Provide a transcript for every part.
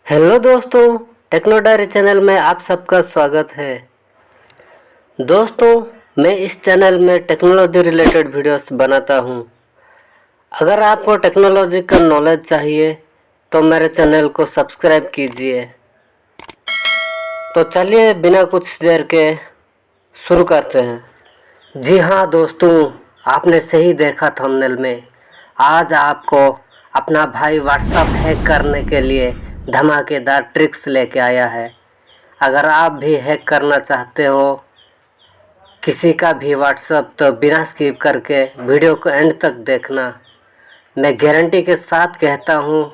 Hello दोस्तों, techno diary channel में आप सबका स्वागत है। दोस्तों, मैं इस चैनल में टेक्नोलॉजी रिलेटेड वीडियोस बनाता हूं। अगर आपको टेक्नोलॉजी का नॉलेज चाहिए तो मेरे चैनल को सब्सक्राइब कीजिए। तो चलिए बिना कुछ देर के शुरू करते हैं। जी हाँ दोस्तों, आपने सही देखा थंबनेल में। आज आपको अपना भाई व्हाट्सएप हैक करने के लिए धमाकेदार ट्रिक्स लेके आया है। अगर आप भी हैक करना चाहते हो किसी का भी व्हाट्सएप, तो बिना स्किप करके वीडियो को एंड तक देखना। मैं गारंटी के साथ कहता हूँ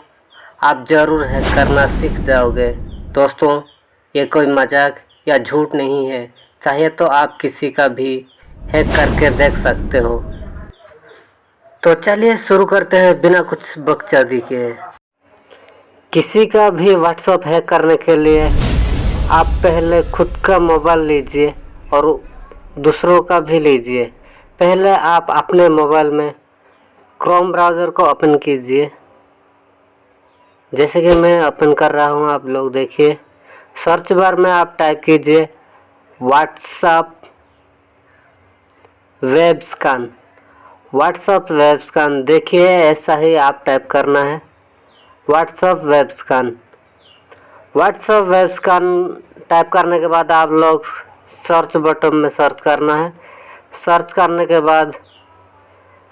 आप ज़रूर हैक करना सीख जाओगे। दोस्तों, ये कोई मजाक या झूठ नहीं है। चाहे तो आप किसी का भी हैक करके देख सकते हो। तो चलिए शुरू करते हैं बिना कुछ बकचोदी के। किसी का भी व्हाट्सएप हैक करने के लिए आप पहले खुद का मोबाइल लीजिए और दूसरों का भी लीजिए। पहले आप अपने मोबाइल में क्रोम ब्राउज़र को ओपन कीजिए, जैसे कि मैं ओपन कर रहा हूं। आप लोग देखिए, सर्च बार में आप टाइप कीजिए WhatsApp web scan. WhatsApp web scan, देखिए ऐसा ही आप टाइप करना है, WhatsApp web scan. WhatsApp web scan type करने के बाद आप लोग सर्च बटन में सर्च करना है। सर्च करने के बाद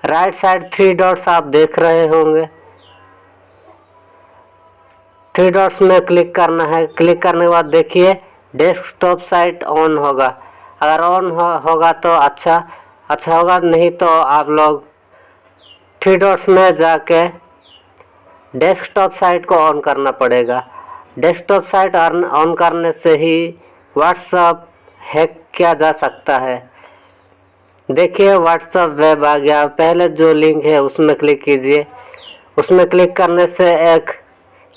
राइट साइड 3 डॉट्स आप देख रहे होंगे। 3 डॉट्स में क्लिक करना है। क्लिक करने के बाद देखिए डेस्कटॉप साइट ऑन होगा। अगर ऑन होगा तो अच्छा होगा, नहीं तो आप लोग 3 डॉट्स में जाके डेस्कटॉप साइट को ऑन करना पड़ेगा। डेस्कटॉप साइट ऑन करने से ही व्हाट्सएप हैक किया जा सकता है। देखिए व्हाट्सएप वेब आ गया। पहले जो लिंक है उसमें क्लिक कीजिए। उसमें क्लिक करने से एक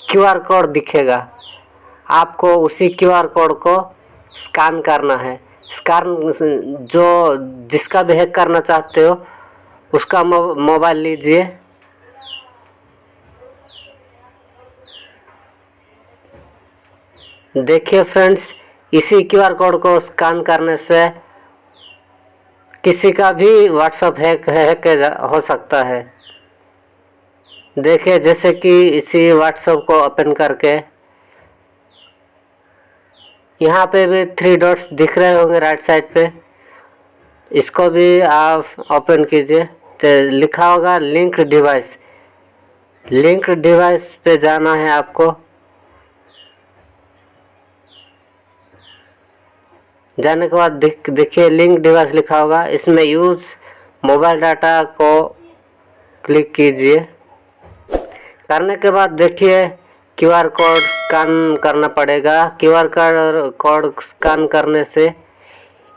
क्यूआर कोड दिखेगा। आपको उसी क्यूआर कोड को स्कैन करना है। स्कैन जो जिसका भी हैक करना चाहते हो उसका मोबाइल लीजिए। देखिए फ्रेंड्स, इसी क्यूआर कोड को स्कैन करने से किसी का भी व्हाट्सएप हैक हो सकता है। देखिए जैसे कि इसी व्हाट्सएप को ओपन करके यहाँ पे भी 3 डॉट्स दिख रहे होंगे राइट साइड पे, इसको भी आप ओपन कीजिए। तो लिखा होगा लिंक डिवाइस। लिंक डिवाइस पे जाना है आपको। जाने के बाद देखिए लिंक डिवाइस लिखा होगा, इसमें यूज मोबाइल डाटा को क्लिक कीजिए। करने के बाद देखिए क्यूआर कोड स्कैन करना पड़ेगा। क्यूआर कोड स्कैन करने से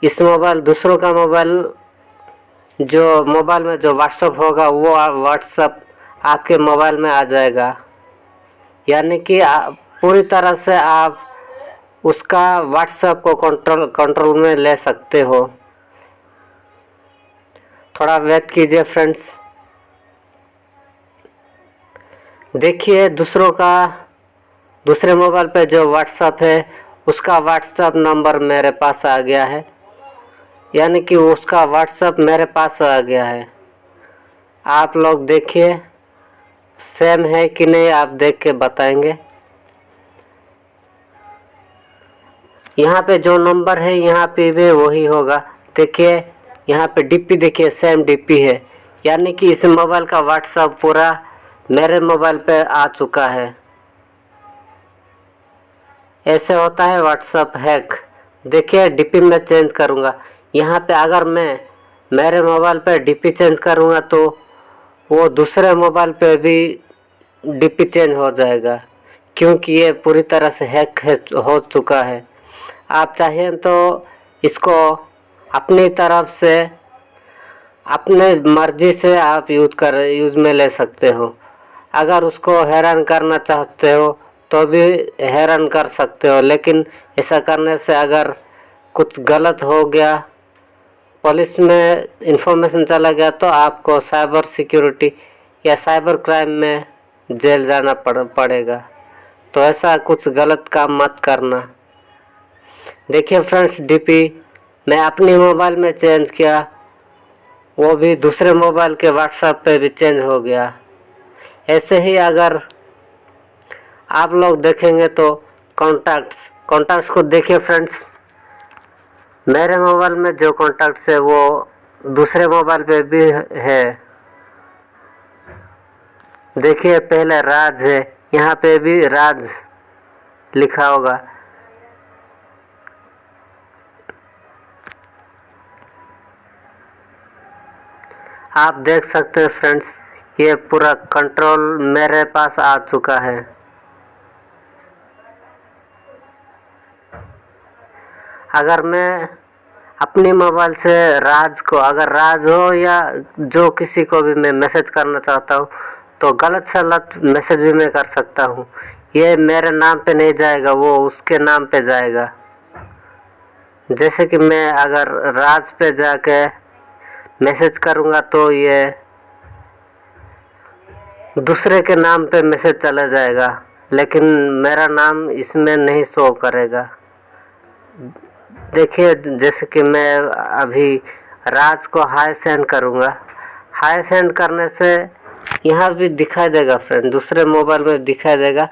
इस मोबाइल दूसरों का मोबाइल जो मोबाइल में जो व्हाट्सएप होगा वो व्हाट्सएप आपके मोबाइल में आ जाएगा। यानी कि पूरी तरह से आप उसका व्हाट्सएप को कंट्रोल में ले सकते हो। थोड़ा वेट कीजिए फ्रेंड्स। देखिए दूसरे मोबाइल पे जो व्हाट्सएप है उसका व्हाट्सएप नंबर मेरे पास आ गया है, यानी कि उसका व्हाट्सएप मेरे पास आ गया है। आप लोग देखिए सेम है कि नहीं, आप देख के बताएंगे। यहाँ पे जो नंबर है यहाँ पे भी वही होगा। देखिए यहाँ पे डीपी, देखिए सेम डीपी है, यानी कि इस मोबाइल का व्हाट्सएप पूरा मेरे मोबाइल पे आ चुका है। ऐसे होता है व्हाट्सएप हैक। देखिए डीपी में चेंज करूँगा। यहाँ पे अगर मैं मेरे मोबाइल पे डीपी चेंज करूँगा तो वो दूसरे मोबाइल पे भी डीपी चेंज हो जाएगा, क्योंकि ये पूरी तरह से हैक हो चुका है। आप चाहें तो इसको अपनी तरफ से अपने मर्जी से आप यूज में ले सकते हो। अगर उसको हैरान करना चाहते हो तो भी हैरान कर सकते हो, लेकिन ऐसा करने से अगर कुछ गलत हो गया, पुलिस में इंफॉर्मेशन चला गया, तो आपको साइबर सिक्योरिटी या साइबर क्राइम में जेल जाना पड़ेगा। तो ऐसा कुछ गलत काम मत करना। देखिए फ्रेंड्स, डीपी मैं अपनी मोबाइल में चेंज किया, वो भी दूसरे मोबाइल के व्हाट्सएप पे भी चेंज हो गया। ऐसे ही अगर आप लोग देखेंगे तो कॉन्टैक्ट्स को देखिए फ्रेंड्स, मेरे मोबाइल में जो कॉन्टैक्ट्स है वो दूसरे मोबाइल पे भी है। देखिए पहले राज है, यहाँ पे भी राज लिखा होगा। आप देख सकते हैं फ्रेंड्स, ये पूरा कंट्रोल मेरे पास आ चुका है। अगर मैं अपनी मोबाइल से राज को, अगर राज हो या जो किसी को भी मैं मैसेज करना चाहता हूँ तो गलत सलत मैसेज भी मैं कर सकता हूँ। ये मेरे नाम पे नहीं जाएगा, वो उसके नाम पे जाएगा। जैसे कि मैं अगर राज पे जाके मैसेज करूँगा तो ये दूसरे के नाम पे मैसेज चला जाएगा, लेकिन मेरा नाम इसमें नहीं शो करेगा। देखिए जैसे कि मैं अभी राज को हाय सेंड करूँगा, हाय सेंड करने से यहाँ भी दिखाई देगा फ्रेंड, दूसरे मोबाइल में दिखाई देगा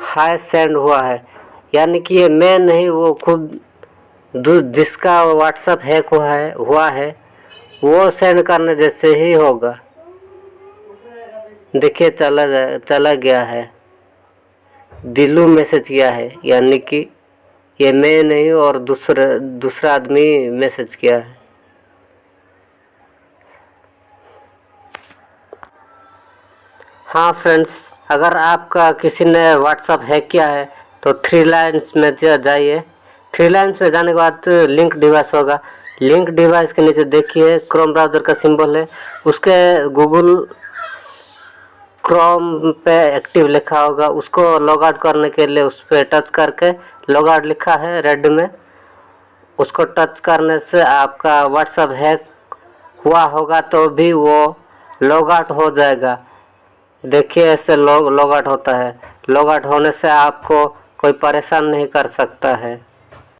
हाय सेंड हुआ है। यानी कि ये मैं नहीं, वो खुद जिसका व्हाट्सएप हैक हुआ है वो सेंड करने जैसे ही होगा। देखिए चला गया है, दिलू मैसेज किया है, यानी कि ये मैं नहीं और दूसरा आदमी मैसेज किया है। हाँ फ्रेंड्स, अगर आपका किसी ने व्हाट्सएप हैक किया है तो 3 लाइन्स में जाइए। 3 लाइन्स में जाने के बाद लिंक डिवाइस होगा, लिंक डिवाइस के नीचे देखिए क्रोम ब्राउज़र का सिंबल है, उसके गूगल क्रोम पे एक्टिव लिखा होगा, उसको लॉग आउट करने के लिए उस पर टच करके लॉग आउट लिखा है रेड में, उसको टच करने से आपका व्हाट्सएप हैक हुआ होगा तो भी वो लॉग आउट हो जाएगा। देखिए ऐसे लॉग आउट होता है। लॉग आउट होने से आपको कोई परेशान नहीं कर सकता है।